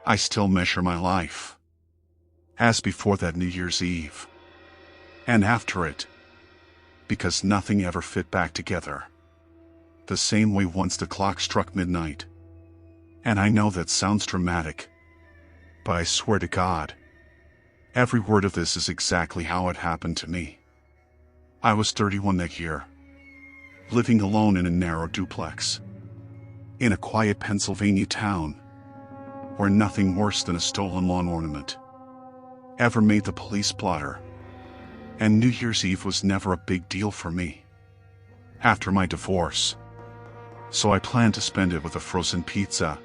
I still measure my life as before that New Year's Eve, and after it, because nothing ever fit back together the same way once the clock struck midnight. And I know that sounds dramatic, but I swear to God, every word of this is exactly how it happened to me. I was 31 that year, living alone in a narrow duplex in a quiet Pennsylvania town where nothing worse than a stolen lawn ornament ever made the police blotter, and New Year's Eve was never a big deal for me after my divorce. So I planned to spend it with a frozen pizza,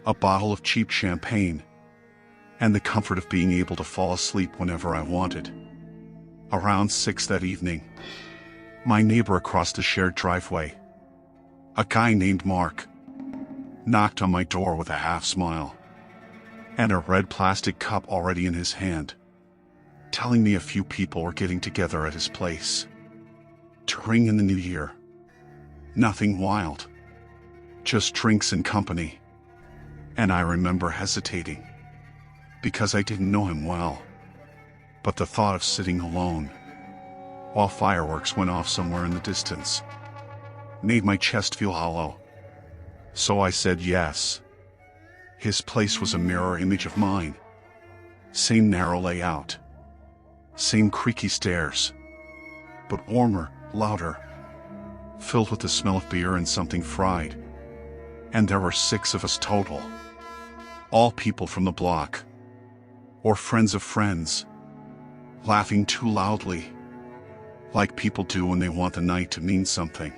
a bottle of cheap champagne, and the comfort of being able to fall asleep whenever I wanted. Around 6 that evening, my neighbor across the shared driveway, a guy named Mark, knocked on my door with a half smile and a red plastic cup already in his hand, telling me a few people were getting together at his place to ring in the new year. Nothing wild, just drinks and company. And I remember hesitating, because I didn't know him well. But the thought of sitting alone while fireworks went off somewhere in the distance made my chest feel hollow. So I said yes. His place was a mirror image of mine. Same narrow layout, same creaky stairs, but warmer, louder, filled with the smell of beer and something fried. And there were 6 of us total, all people from the block, or friends of friends, laughing too loudly, like people do when they want the night to mean something.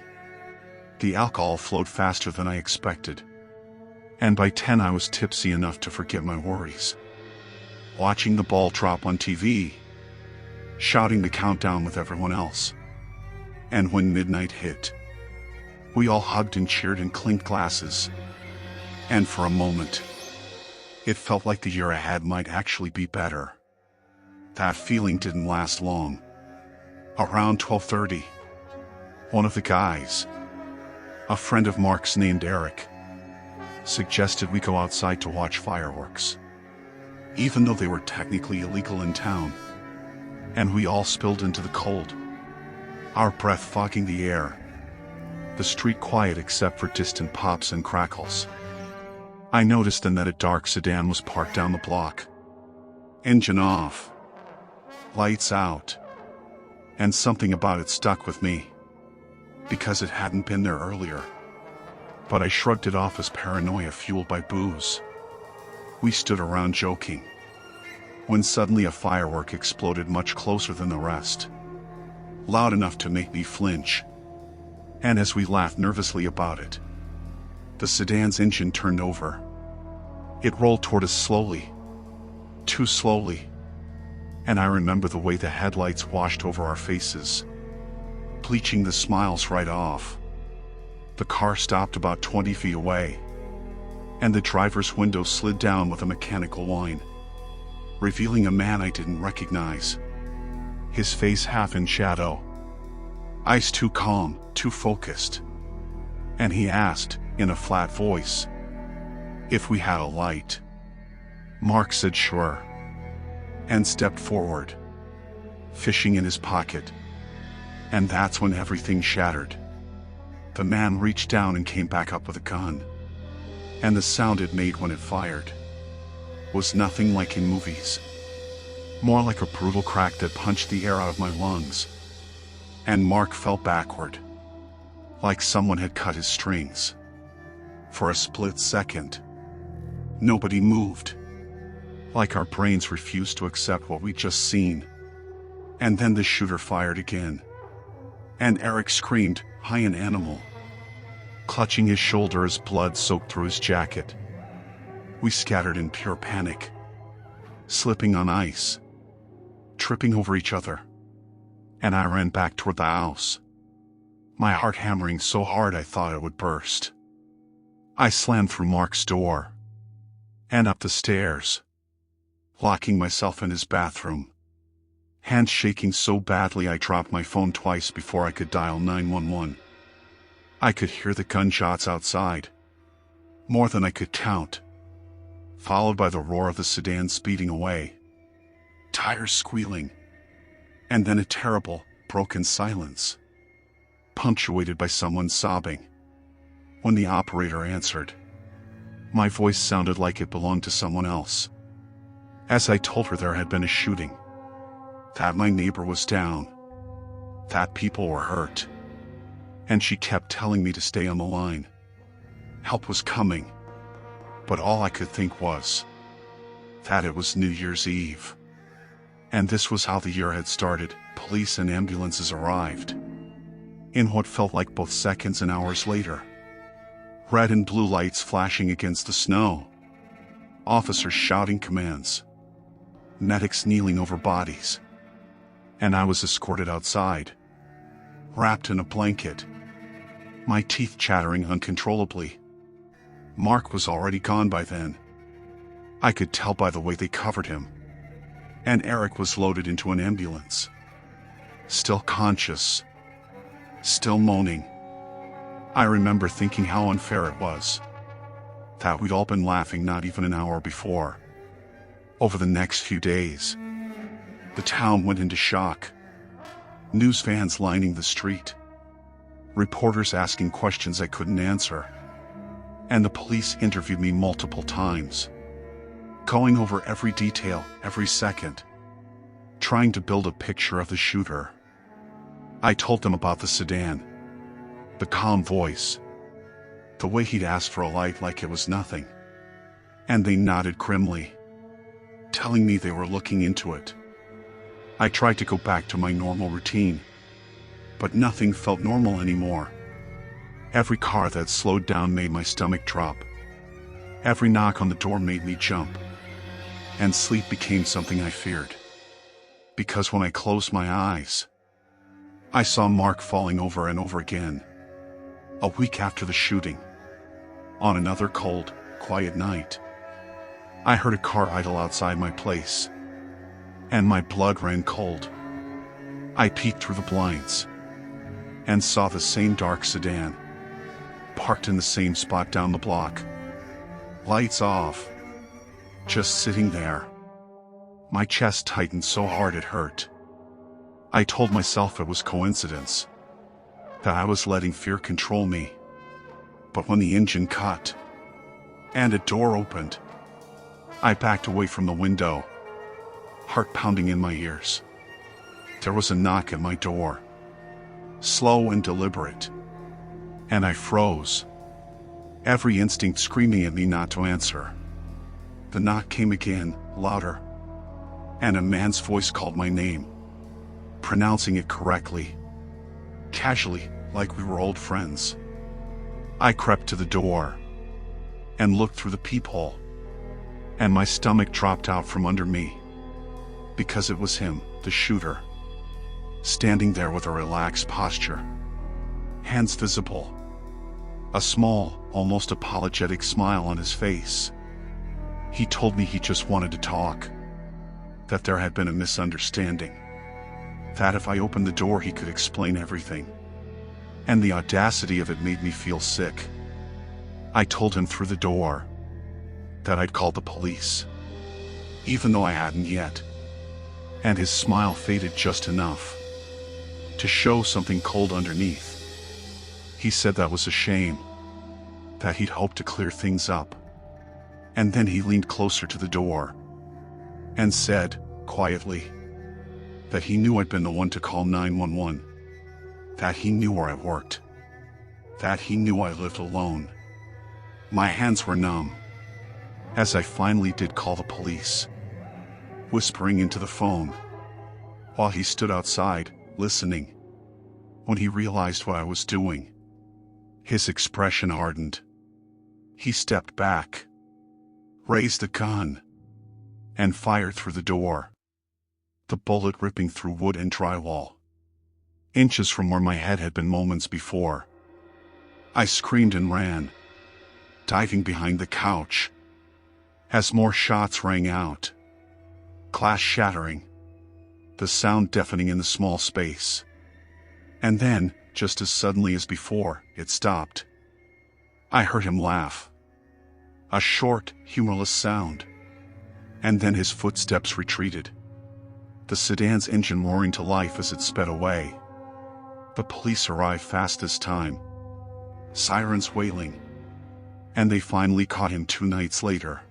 The alcohol flowed faster than I expected, and by 10 I was tipsy enough to forget my worries, watching the ball drop on TV, shouting the countdown with everyone else. And when midnight hit, we all hugged and cheered and clinked glasses. And for a moment, it felt like the year ahead might actually be better. That feeling didn't last long. Around 12:30, one of the guys, a friend of Mark's named Eric, suggested we go outside to watch fireworks, even though they were technically illegal in town. And we all spilled into the cold, our breath fogging the air, the street quiet except for distant pops and crackles. I noticed then that a dark sedan was parked down the block. Engine off, lights out, and something about it stuck with me, because it hadn't been there earlier. But I shrugged it off as paranoia fueled by booze. We stood around joking, when suddenly a firework exploded much closer than the rest, loud enough to make me flinch. And as we laughed nervously about it, the sedan's engine turned over. It rolled toward us slowly, too slowly, and I remember the way the headlights washed over our faces, bleaching the smiles right off. The car stopped about 20 feet away, and the driver's window slid down with a mechanical whine, revealing a man I didn't recognize, his face half in shadow, eyes too calm, too focused. And he asked, in a flat voice, if we had a light. Mark said sure, and stepped forward, fishing in his pocket. And that's when everything shattered. The man reached down and came back up with a gun, and the sound it made when it fired was nothing like in movies, more like a brutal crack that punched the air out of my lungs. And Mark fell backward, like someone had cut his strings. For a split second, nobody moved, like our brains refused to accept what we'd just seen. And then the shooter fired again, and Eric screamed, high an animal, clutching his shoulder as blood soaked through his jacket. We scattered in pure panic, slipping on ice, tripping over each other, and I ran back toward the house, my heart hammering so hard I thought it would burst. I slammed through Mark's door and up the stairs, locking myself in his bathroom, hands shaking so badly I dropped my phone twice before I could dial 911. I could hear the gunshots outside, more than I could count. followed by the roar of the sedan speeding away, tires squealing, and then a terrible, broken silence, punctuated by someone sobbing. When the operator answered, my voice sounded like it belonged to someone else, as I told her there had been a shooting, that my neighbor was down, that people were hurt, and she kept telling me to stay on the line. Help was coming, but all I could think was that it was New Year's Eve. And this was how the year had started. Police and ambulances arrived in what felt like both seconds and hours later. Red and blue lights flashing against the snow, officers shouting commands, medics kneeling over bodies, and I was escorted outside, wrapped in a blanket, my teeth chattering uncontrollably. Mark was already gone by then. I could tell by the way they covered him. And Eric was loaded into an ambulance, still conscious, still moaning. I remember thinking how unfair it was, that we'd all been laughing not even an hour before. Over the next few days, the town went into shock. News vans lining the street, reporters asking questions I couldn't answer, and the police interviewed me multiple times, going over every detail, every second, trying to build a picture of the shooter. I told them about the sedan, the calm voice, the way he'd asked for a light like it was nothing, and they nodded grimly, telling me they were looking into it. I tried to go back to my normal routine, but nothing felt normal anymore. Every car that slowed down made my stomach drop. Every knock on the door made me jump. And sleep became something I feared. Because when I closed my eyes, I saw Mark falling over and over again. A week after the shooting, on another cold, quiet night, I heard a car idle outside my place, and my blood ran cold. I peeked through the blinds and saw the same dark sedan, parked in the same spot down the block. Lights off, just sitting there. My chest tightened so hard it hurt. I told myself it was coincidence, that I was letting fear control me. But when the engine cut, and a door opened, I backed away from the window, heart pounding in my ears. There was a knock at my door, slow and deliberate, and I froze, every instinct screaming at me not to answer. The knock came again, louder, and a man's voice called my name, pronouncing it correctly, casually, like we were old friends. I crept to the door and looked through the peephole, and my stomach dropped out from under me, because it was him, the shooter, standing there with a relaxed posture, hands visible, a small, almost apologetic smile on his face. He told me he just wanted to talk, that there had been a misunderstanding, that if I opened the door he could explain everything. And the audacity of it made me feel sick. I told him through the door that I'd called the police, even though I hadn't yet. And his smile faded just enough to show something cold underneath. He said that was a shame, that he'd hoped to clear things up. And then he leaned closer to the door and said, quietly, that he knew I'd been the one to call 911, that he knew where I worked, that he knew I lived alone. My hands were numb as I finally did call the police, whispering into the phone, while he stood outside, listening. When he realized what I was doing, his expression hardened. He stepped back, raised the gun, and fired through the door, the bullet ripping through wood and drywall, inches from where my head had been moments before. I screamed and ran, diving behind the couch, as more shots rang out, glass shattering, the sound deafening in the small space. And then, just as suddenly as before, it stopped. I heard him laugh. A short, humorless sound. And then his footsteps retreated, the sedan's engine roaring to life as it sped away. The police arrived fast this time, sirens wailing, and they finally caught him 2 nights later.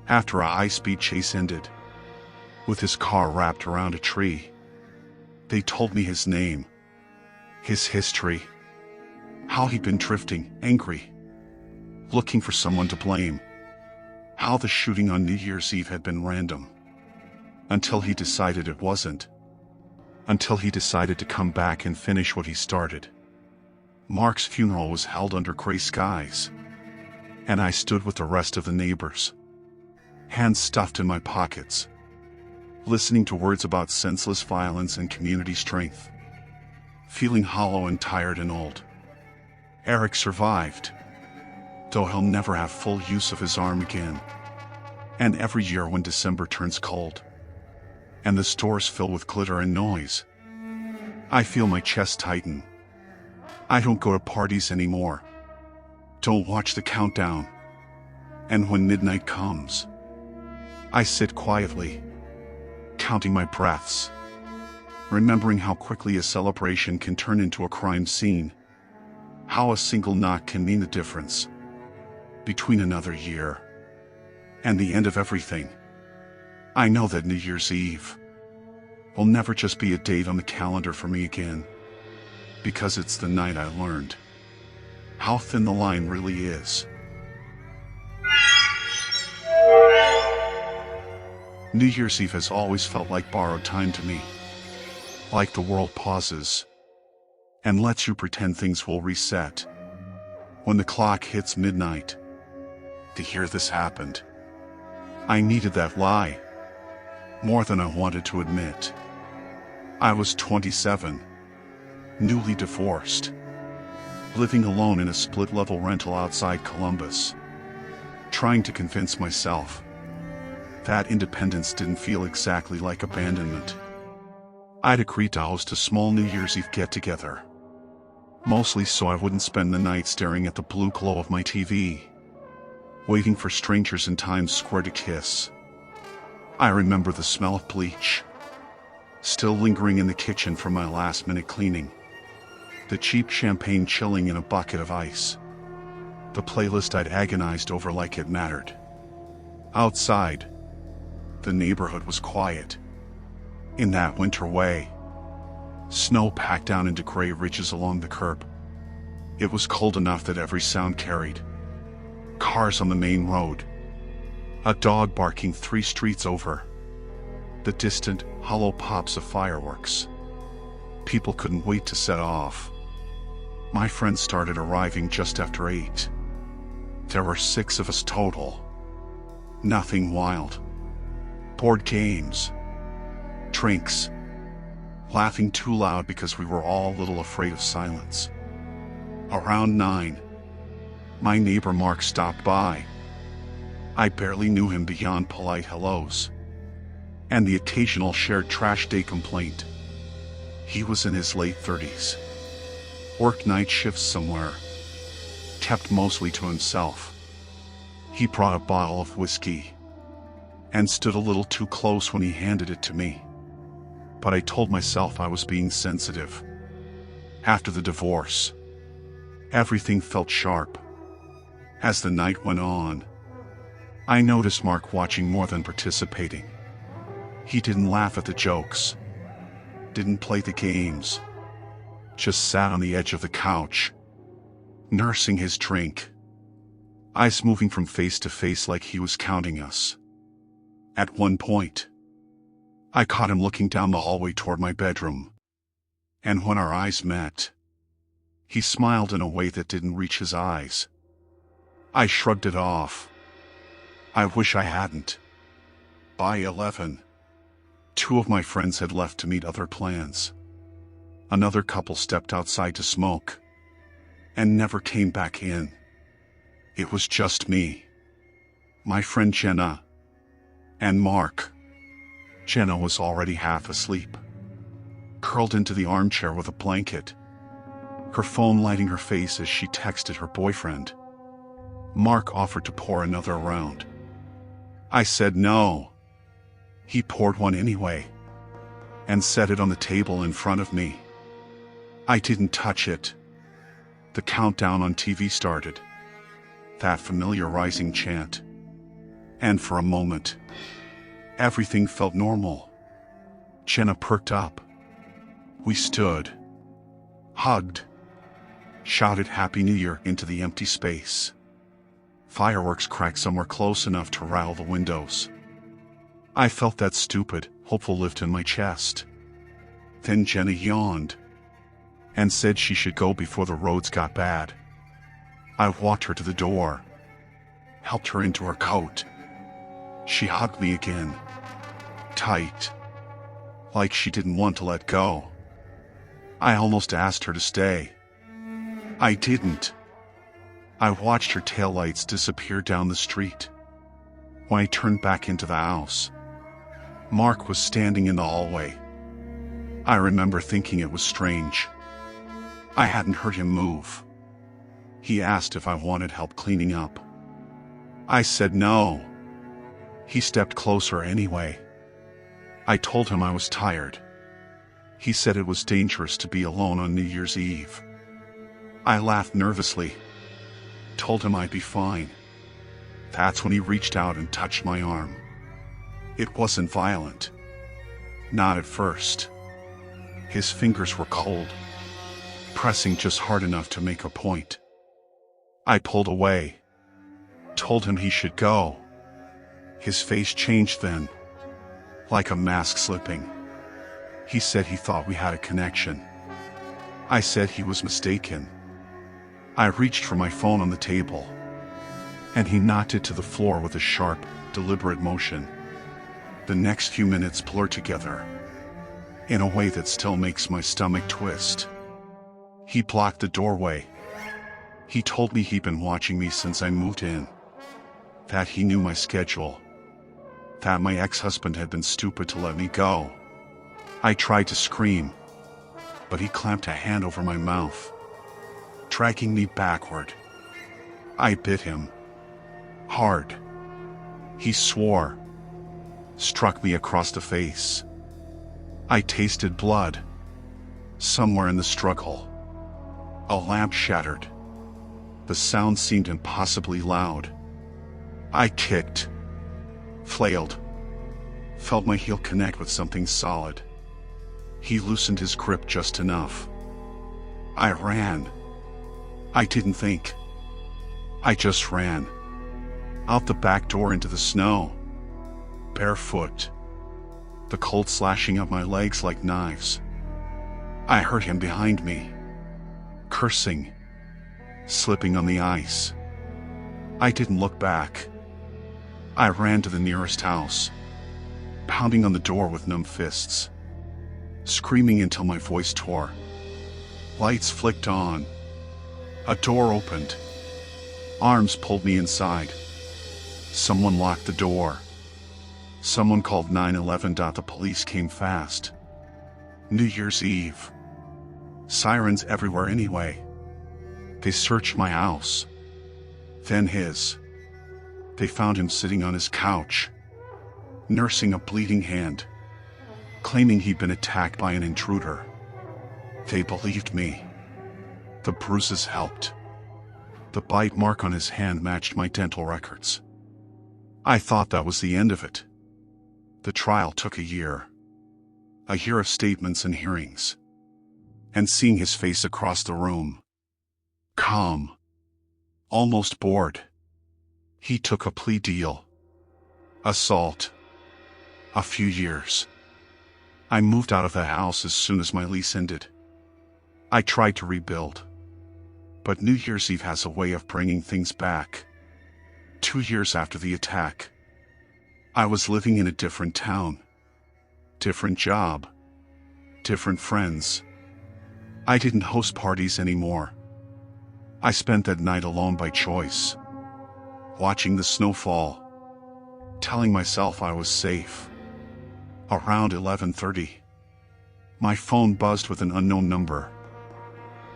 After a high-speed chase ended, with his car wrapped around a tree. They told me his name, his history, how he'd been drifting, angry, looking for someone to blame, how the shooting on New Year's Eve had been random, until he decided it wasn't, until he decided to come back and finish what he started. Mark's funeral was held under gray skies, and I stood with the rest of the neighbors, hands stuffed in my pockets, listening to words about senseless violence and community strength, feeling hollow and tired and old. Eric survived, though he'll never have full use of his arm again. And every year when December turns cold, and the stores fill with glitter and noise, I feel my chest tighten. I don't go to parties anymore, don't watch the countdown, and when midnight comes, I sit quietly, counting my breaths, remembering how quickly a celebration can turn into a crime scene, how a single knock can mean the difference between another year and the end of everything. I know that New Year's Eve will never just be a date on the calendar for me again, because it's the night I learned how thin the line really is. New Year's Eve has always felt like borrowed time to me, like the world pauses and lets you pretend things will reset. When the clock hits midnight, to hear this happened, I needed that lie more than I wanted to admit. I was 27, newly divorced, living alone in a split-level rental outside Columbus, trying to convince myself that independence didn't feel exactly like abandonment. I'd agreed to host a small New Year's Eve get-together, mostly so I wouldn't spend the night staring at the blue glow of my TV, waiting for strangers in Times Square to kiss. I remember the smell of bleach, still lingering in the kitchen from my last-minute cleaning, the cheap champagne chilling in a bucket of ice, the playlist I'd agonized over like it mattered. Outside, the neighborhood was quiet, in that winter way. Snow packed down into gray ridges along the curb. It was cold enough that every sound carried. Cars on the main road, a dog barking 3 streets over, the distant, hollow pops of fireworks. People couldn't wait to set off. My friends started arriving just after 8. There were 6 of us total. Nothing wild. Board games, drinks, laughing too loud because we were all a little afraid of silence. Around 9, my neighbor Mark stopped by. I barely knew him beyond polite hellos and the occasional shared trash day complaint. He was in his late 30s, worked night shifts somewhere, kept mostly to himself. He brought a bottle of whiskey and stood a little too close when he handed it to me. But I told myself I was being sensitive. After the divorce, everything felt sharp. As the night went on, I noticed Mark watching more than participating. He didn't laugh at the jokes, didn't play the games, just sat on the edge of the couch, nursing his drink, eyes moving from face to face like he was counting us. At one point, I caught him looking down the hallway toward my bedroom, and when our eyes met, he smiled in a way that didn't reach his eyes. I shrugged it off. I wish I hadn't. By 11, 2 of my friends had left to meet other plans. Another couple stepped outside to smoke, and never came back in. It was just me, my friend Jenna, and Mark. Jenna was already half asleep, curled into the armchair with a blanket, her phone lighting her face as she texted her boyfriend. Mark offered to pour another round. I said no. He poured one anyway and set it on the table in front of me. I didn't touch it. The countdown on TV started. That familiar rising chant. And for a moment, everything felt normal. Jenna perked up. We stood, hugged, shouted Happy New Year into the empty space. Fireworks cracked somewhere close enough to rattle the windows. I felt that stupid, hopeful lift in my chest. Then Jenna yawned and said she should go before the roads got bad. I walked her to the door, helped her into her coat. She hugged me again, tight, like she didn't want to let go. I almost asked her to stay. I didn't. I watched her taillights disappear down the street. When I turned back into the house, Mark was standing in the hallway. I remember thinking it was strange. I hadn't heard him move. He asked if I wanted help cleaning up. I said no. He stepped closer anyway. I told him I was tired. He said it was dangerous to be alone on New Year's Eve. I laughed nervously, told him I'd be fine. That's when he reached out and touched my arm. It wasn't violent. Not at first. His fingers were cold, pressing just hard enough to make a point. I pulled away, told him he should go. His face changed then, like a mask slipping. He said he thought we had a connection. I said he was mistaken. I reached for my phone on the table, and he knocked it to the floor with a sharp, deliberate motion. The next few minutes blurred together, in a way that still makes my stomach twist. He blocked the doorway. He told me he'd been watching me since I moved in, that he knew my schedule, that my ex-husband had been stupid to let me go. I tried to scream, but he clamped a hand over my mouth, dragging me backward. I bit him. Hard. He swore, struck me across the face. I tasted blood. Somewhere in the struggle, a lamp shattered. The sound seemed impossibly loud. I kicked, flailed, felt my heel connect with something solid. He loosened his grip just enough. I ran. I didn't think. I just ran. Out the back door into the snow. Barefoot. The cold slashing up my legs like knives. I heard him behind me, cursing, slipping on the ice. I didn't look back. I ran to the nearest house, pounding on the door with numb fists, screaming until my voice tore. Lights flicked on. A door opened. Arms pulled me inside. Someone locked the door. Someone called 911. The police came fast. New Year's Eve. Sirens everywhere anyway. They searched my house. Then his. They found him sitting on his couch, nursing a bleeding hand, claiming he'd been attacked by an intruder. They believed me. The bruises helped. The bite mark on his hand matched my dental records. I thought that was the end of it. The trial took a year. A year of statements and hearings. And seeing his face across the room. Calm. Almost bored. He took a plea deal. Assault. A few years. I moved out of the house as soon as my lease ended. I tried to rebuild. But New Year's Eve has a way of bringing things back. 2 years after the attack, I was living in a different town. Different job. Different friends. I didn't host parties anymore. I spent that night alone by choice, watching the snow fall, telling myself I was safe. Around 11:30, my phone buzzed with an unknown number.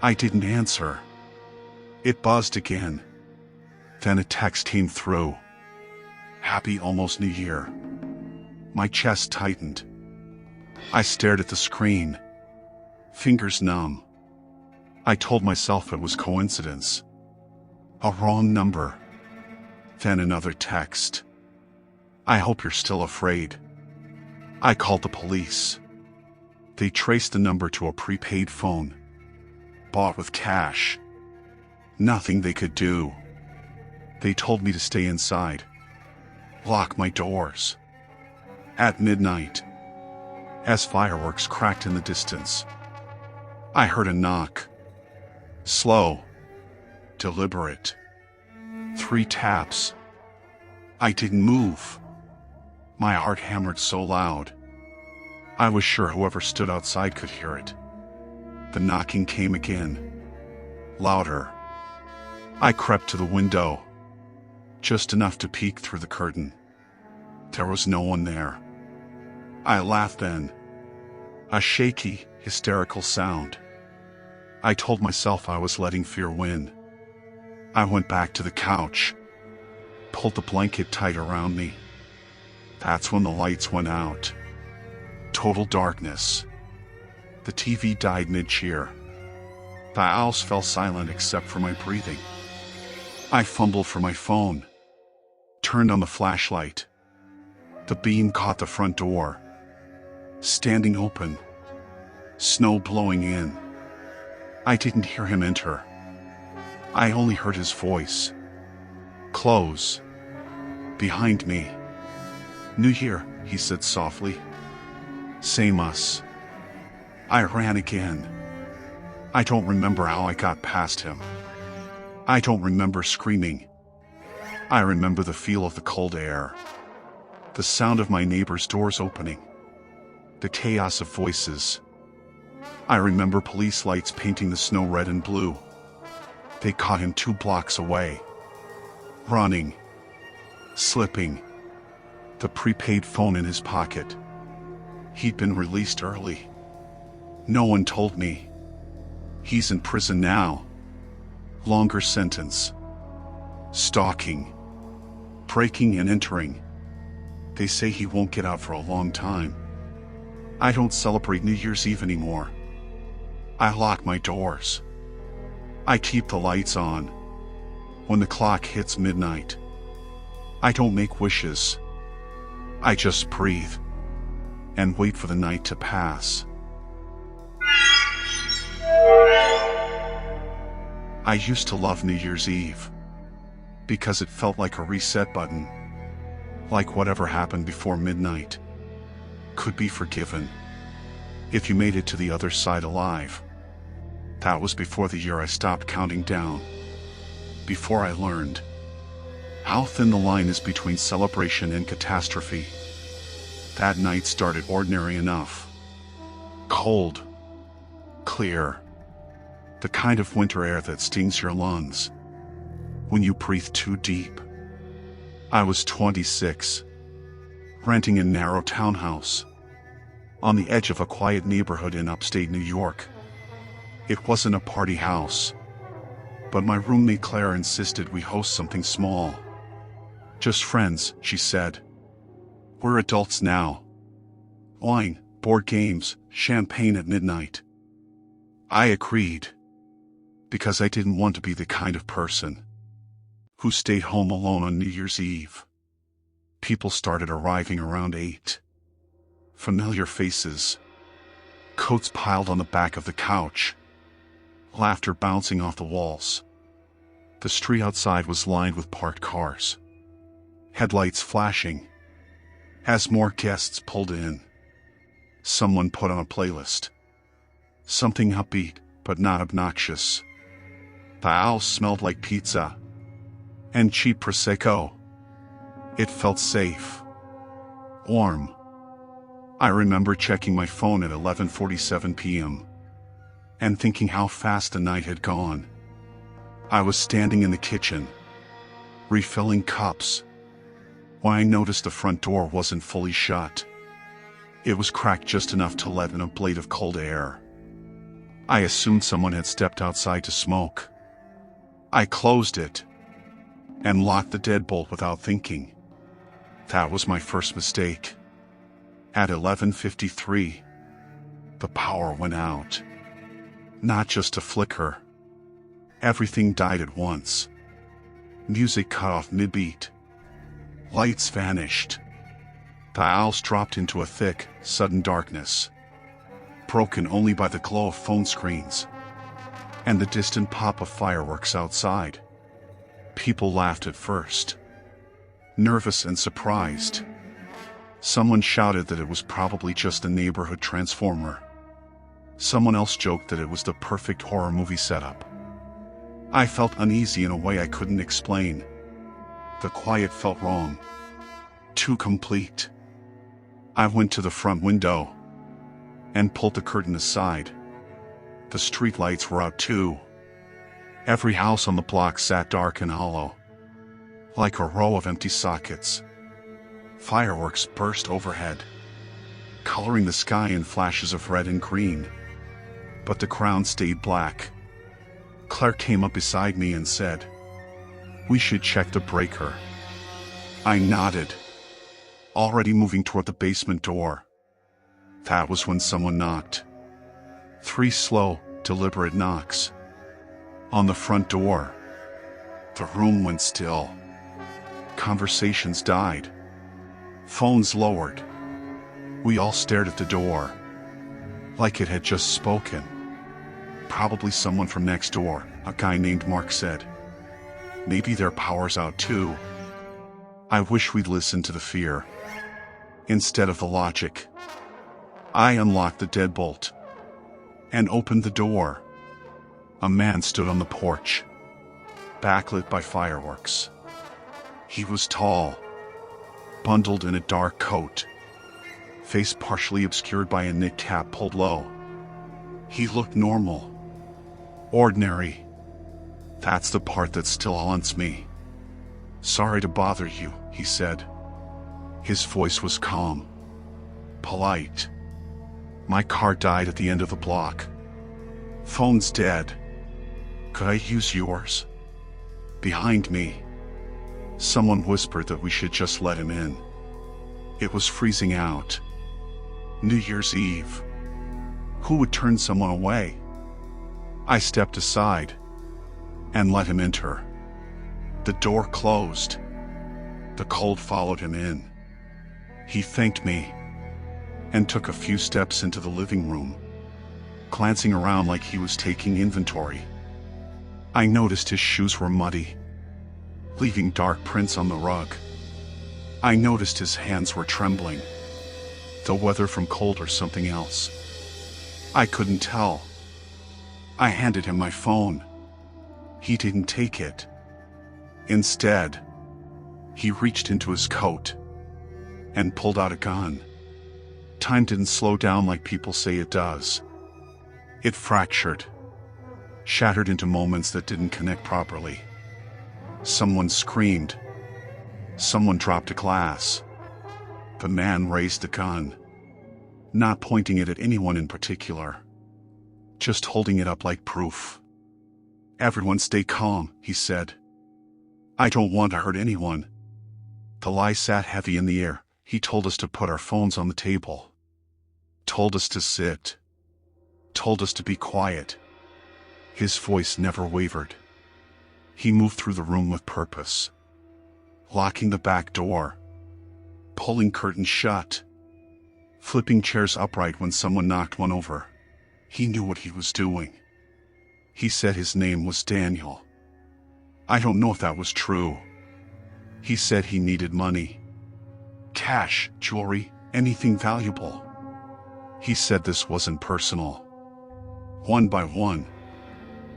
I didn't answer. It buzzed again. Then a text came through. Happy almost New Year. My chest tightened. I stared at the screen. Fingers numb. I told myself it was coincidence. A wrong number. Then another text. I hope you're still afraid. I called the police. They traced the number to a prepaid phone. Bought with cash. Nothing they could do. They told me to stay inside. Lock my doors. At midnight, as fireworks cracked in the distance, I heard a knock. Slow. Deliberate. 3 taps. I didn't move. My heart hammered so loud. I was sure whoever stood outside could hear it. The knocking came again. Louder. I crept to the window. Just enough to peek through the curtain. There was no one there. I laughed then. A shaky, hysterical sound. I told myself I was letting fear win. I went back to the couch. Pulled the blanket tight around me. That's when the lights went out. Total darkness. The TV died mid-cheer. The house fell silent except for my breathing. I fumbled for my phone. Turned on the flashlight. The beam caught the front door. Standing open. Snow blowing in. I didn't hear him enter. I only heard his voice. Close. Behind me. New Year, he said softly. Same us. I ran again. I don't remember how I got past him. I don't remember screaming. I remember the feel of the cold air. The sound of my neighbor's doors opening. The chaos of voices. I remember police lights painting the snow red and blue. They caught him 2 blocks away. Running. Slipping. The prepaid phone in his pocket. He'd been released early. No one told me. He's in prison now. Longer sentence. Stalking. Breaking and entering. They say he won't get out for a long time. I don't celebrate New Year's Eve anymore. I lock my doors. I keep the lights on. When the clock hits midnight, I don't make wishes. I just breathe and wait for the night to pass. I used to love New Year's Eve because it felt like a reset button, like whatever happened before midnight could be forgiven if you made it to the other side alive. That was before the year I stopped counting down, before I learned how thin the line is between celebration and catastrophe. That night started ordinary enough. Cold. Clear. The kind of winter air that stings your lungs when you breathe too deep. I was 26, renting a narrow townhouse on the edge of a quiet neighborhood in upstate New York. It wasn't a party house, but my roommate Claire insisted we host something small. Just friends, she said. We're adults now. Wine, board games, champagne at midnight. I agreed, because I didn't want to be the kind of person who stayed home alone on New Year's Eve. People started arriving around 8. Familiar faces. Coats piled on the back of the couch. Laughter bouncing off the walls. The street outside was lined with parked cars. Headlights flashing. As more guests pulled in, someone put on a playlist. Something upbeat, but not obnoxious. The house smelled like pizza and cheap Prosecco. It felt safe. Warm. I remember checking my phone at 11:47 p.m. and thinking how fast the night had gone. I was standing in the kitchen, refilling cups, when I noticed the front door wasn't fully shut. It was cracked just enough to let in a blade of cold air. I assumed someone had stepped outside to smoke. I closed it and locked the deadbolt without thinking. That was my first mistake. At 11:53, the power went out. Not just a flicker. Everything died at once. Music cut off mid-beat. Lights vanished. The aisles dropped into a thick, sudden darkness, broken only by the glow of phone screens and the distant pop of fireworks outside. People laughed at first, nervous and surprised. Someone shouted that it was probably just a neighborhood transformer. Someone else joked that it was the perfect horror movie setup. I felt uneasy in a way I couldn't explain. The quiet felt wrong. Too complete. I went to the front window and pulled the curtain aside. The streetlights were out too. Every house on the block sat dark and hollow, like a row of empty sockets. Fireworks burst overhead, coloring the sky in flashes of red and green. But the ground stayed black. Claire came up beside me and said, "We should check the breaker." I nodded, already moving toward the basement door. That was when someone knocked. 3 slow, deliberate knocks. On the front door. The room went still. Conversations died. Phones lowered. We all stared at the door, like it had just spoken. "Probably someone from next door," a guy named Mark said. "Maybe their power's out too." I wish we'd listened to the fear instead of the logic. I unlocked the deadbolt and opened the door. A man stood on the porch, backlit by fireworks. He was tall, bundled in a dark coat, face partially obscured by a knit cap pulled low. He looked normal, ordinary. That's the part that still haunts me. "Sorry to bother you," he said. His voice was calm, polite. "My car died at the end of the block. Phone's dead. Could I use yours?" Behind me, someone whispered that we should just let him in. It was freezing out. New Year's Eve. Who would turn someone away? I stepped aside and let him enter. The door closed. The cold followed him in. He thanked me and took a few steps into the living room, glancing around like he was taking inventory. I noticed his shoes were muddy, leaving dark prints on the rug. I noticed his hands were trembling, the weather from cold or something else. I couldn't tell. I handed him my phone. He didn't take it. Instead, he reached into his coat and pulled out a gun. Time didn't slow down like people say it does. It fractured, shattered into moments that didn't connect properly. Someone screamed. Someone dropped a glass. The man raised the gun, not pointing it at anyone in particular, just holding it up like proof. "Everyone stay calm," he said. "I don't want to hurt anyone." The lie sat heavy in the air. He told us to put our phones on the table, told us to sit, told us to be quiet. His voice never wavered. He moved through the room with purpose, locking the back door, pulling curtains shut, flipping chairs upright when someone knocked one over. He knew what he was doing. He said his name was Daniel. I don't know if that was true. He said he needed money. Cash, jewelry, anything valuable. He said this wasn't personal. One by one,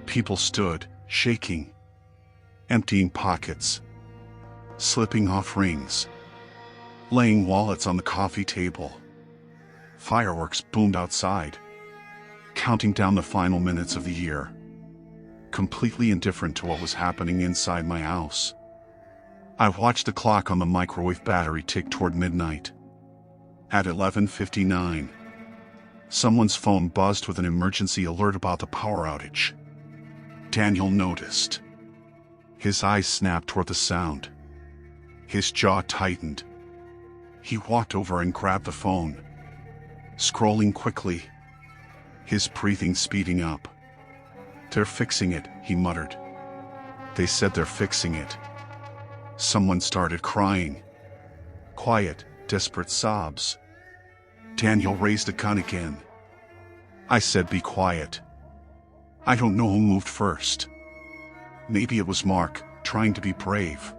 people stood, shaking, emptying pockets, slipping off rings, laying wallets on the coffee table. Fireworks boomed outside, counting down the final minutes of the year, completely indifferent to what was happening inside my house. I watched the clock on the microwave battery tick toward midnight. At 11:59, someone's phone buzzed with an emergency alert about the power outage. Daniel noticed. His eyes snapped toward the sound. His jaw tightened. He walked over and grabbed the phone, scrolling quickly, his breathing speeding up. "They're fixing it," he muttered. "They said they're fixing it." Someone started crying. Quiet, desperate sobs. Daniel raised a gun again. I said, "Be quiet." I don't know who moved first. Maybe it was Mark, trying to be brave.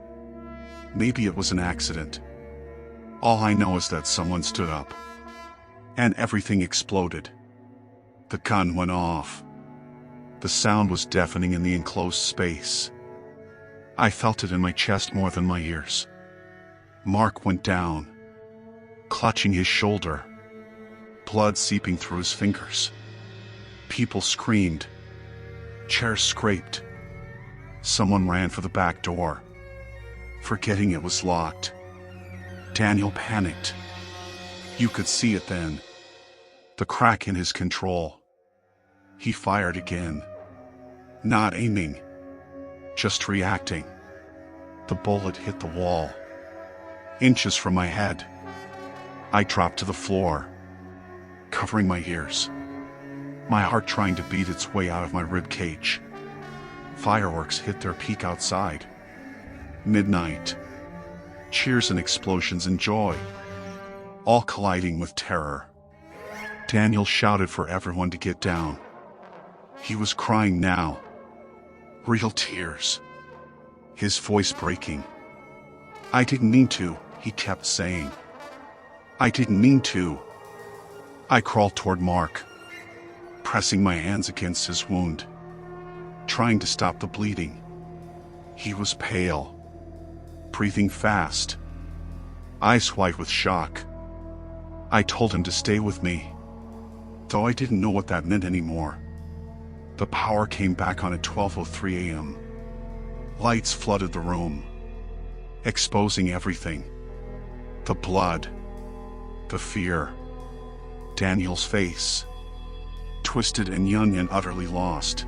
Maybe it was an accident. All I know is that someone stood up. And everything exploded. The gun went off. The sound was deafening in the enclosed space. I felt it in my chest more than my ears. Mark went down, clutching his shoulder, blood seeping through his fingers. People screamed. Chairs scraped. Someone ran for the back door, forgetting it was locked. Daniel panicked. You could see it then. The crack in his control. He fired again. Not aiming, just reacting. The bullet hit the wall, inches from my head. I dropped to the floor, covering my ears, my heart trying to beat its way out of my rib cage. Fireworks hit their peak outside. Midnight. Cheers and explosions and joy, all colliding with terror. Daniel shouted for everyone to get down. He was crying now. Real tears. His voice breaking. "I didn't mean to," he kept saying. "I didn't mean to." I crawled toward Mark, pressing my hands against his wound, trying to stop the bleeding. He was pale, breathing fast, eyes white with shock. I told him to stay with me, though I didn't know what that meant anymore. The power came back on at 12:03 a.m. Lights flooded the room, exposing everything. The blood, the fear, Daniel's face, twisted and young and utterly lost.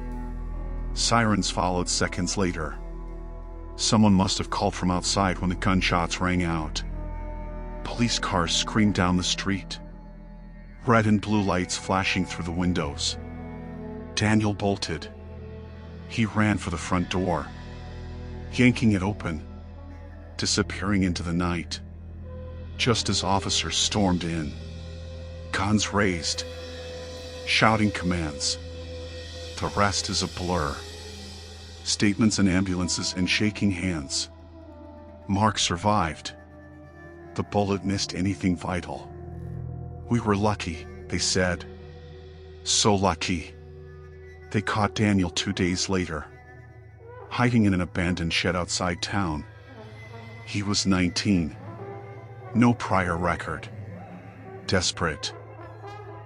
Sirens followed seconds later. Someone must have called from outside when the gunshots rang out. Police cars screamed down the street, red and blue lights flashing through the windows. Daniel bolted. He ran for the front door, yanking it open, disappearing into the night. Just as officers stormed in, guns raised, shouting commands. The rest is a blur. Statements and ambulances and shaking hands. Mark survived. The bullet missed anything vital. We were lucky, they said. So lucky. They caught Daniel 2 days later, hiding in an abandoned shed outside town. He was 19. No prior record. Desperate.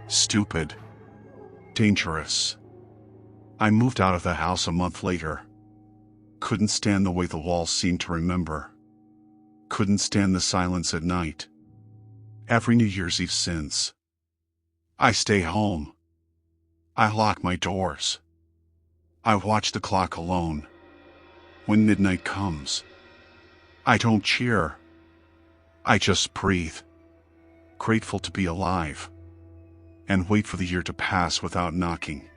Stupid. Dangerous. I moved out of the house a month later. Couldn't stand the way the walls seemed to remember. Couldn't stand the silence at night. Every New Year's Eve since. I stay home. I lock my doors. I watch the clock alone. When midnight comes, I don't cheer. I just breathe, grateful to be alive, and wait for the year to pass without knocking.